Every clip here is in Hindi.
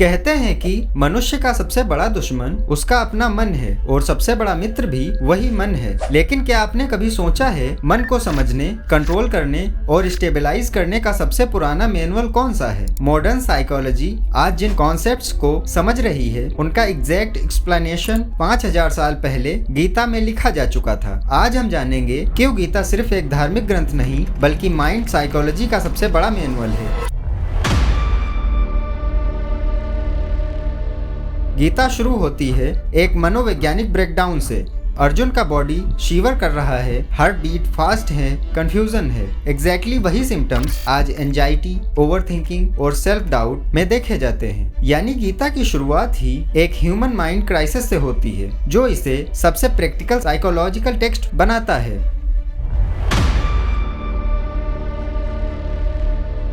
कहते हैं कि मनुष्य का सबसे बड़ा दुश्मन उसका अपना मन है और सबसे बड़ा मित्र भी वही मन है। लेकिन क्या आपने कभी सोचा है मन को समझने, कंट्रोल करने और स्टेबलाइज करने का सबसे पुराना मैनुअल कौन सा है? मॉडर्न साइकोलॉजी आज जिन कॉन्सेप्ट्स को समझ रही है उनका एग्जैक्ट एक्सप्लेनेशन 5000 साल पहले गीता में लिखा जा चुका था। आज हम जानेंगे क्यों गीता सिर्फ एक धार्मिक ग्रंथ नहीं बल्कि माइंड साइकोलॉजी का सबसे बड़ा मैनुअल है। गीता शुरू होती है एक मनोवैज्ञानिक ब्रेकडाउन से। अर्जुन का बॉडी शिवर कर रहा है, हार्ट बीट फास्ट है, कंफ्यूजन है। एग्जैक्टली वही सिम्टम्स आज एंजाइटी, ओवरथिंकिंग और सेल्फ डाउट में देखे जाते हैं। यानी गीता की शुरुआत ही एक ह्यूमन माइंड क्राइसिस से होती है, जो इसे सबसे प्रैक्टिकल साइकोलॉजिकल टेक्स्ट बनाता है।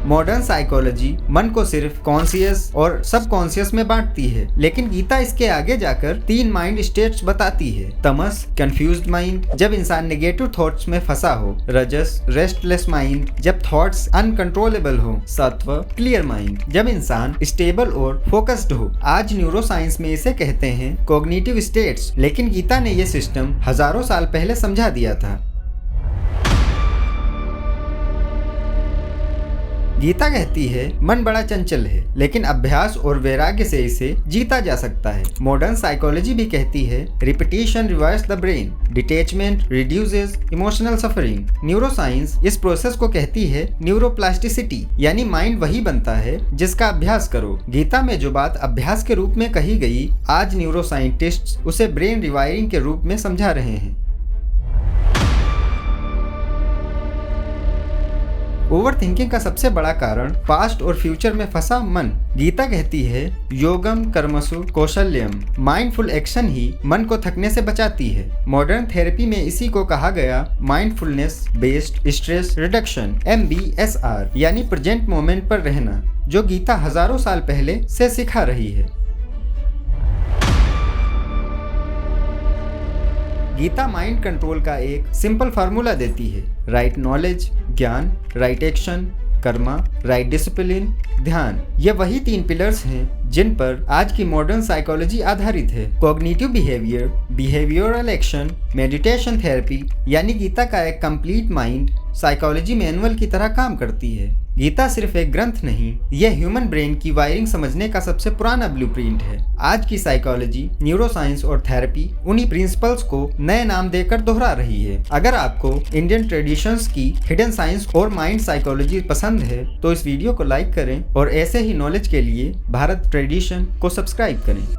मॉडर्न साइकोलॉजी मन को सिर्फ कॉन्शियस और सबकॉन्शियस में बांटती है, लेकिन गीता इसके आगे जाकर 3 माइंड स्टेट्स बताती है। तमस, कंफ्यूज्ड माइंड, जब इंसान नेगेटिव थॉट्स में फंसा हो। रजस, रेस्टलेस माइंड, जब थॉट्स अनकंट्रोलेबल हो। सत्व, क्लियर माइंड, जब इंसान स्टेबल और फोकस्ड हो। आज न्यूरोसाइंस में इसे कहते हैं कॉग्निटिव स्टेट्स, लेकिन गीता ने यह सिस्टम हजारों साल पहले समझा दिया था। गीता कहती है मन बड़ा चंचल है, लेकिन अभ्यास और वैराग्य से इसे जीता जा सकता है। मॉडर्न साइकोलॉजी भी कहती है repetition rewires the brain, detachment reduces emotional suffering. Neuroscience इस प्रोसेस को कहती है न्यूरोप्लास्टिसिटी, यानी माइंड वही बनता है जिसका अभ्यास करो। गीता में जो बात अभ्यास के रूप में कही गई, आज न्यूरोसाइंटिस्ट उसे ब्रेन रिवायरिंग के रूप में समझा रहे हैं। ओवर थिंकिंग का सबसे बड़ा कारण पास्ट और फ्यूचर में फंसा मन। गीता कहती है योगम कर्मसु कौशल्यम, माइंडफुल एक्शन ही मन को थकने से बचाती है। मॉडर्न थेरेपी में इसी को कहा गया mindfulness based stress reduction, MBSR, यानी प्रेजेंट मोमेंट पर रहना, जो गीता हजारों साल पहले से सिखा रही है। गीता माइंड कंट्रोल का एक सिंपल फार्मूला देती है। राइट नॉलेज ज्ञान, right action Karma, right discipline ध्यान। ये वही 3 पिलर्स हैं जिन पर आज की मॉडर्न साइकोलॉजी आधारित है। Cognitive behaviour, behavioural action, meditation therapy, यानी गीता का एक कंप्लीट माइंड साइकोलॉजी मैनुअल की तरह काम करती है। गीता सिर्फ एक ग्रंथ नहीं, यह ह्यूमन ब्रेन की वायरिंग समझने का सबसे पुराना ब्लूप्रिंट है। आज की साइकोलॉजी, न्यूरोसाइंस और थेरेपी उन्हीं प्रिंसिपल्स को नए नाम देकर दोहरा रही है। अगर आपको इंडियन ट्रेडिशंस की हिडन साइंस और माइंड साइकोलॉजी पसंद है तो इस वीडियो को लाइक करें और ऐसे ही नॉलेज के लिए भारत ट्रेडिशन को सब्सक्राइब करें।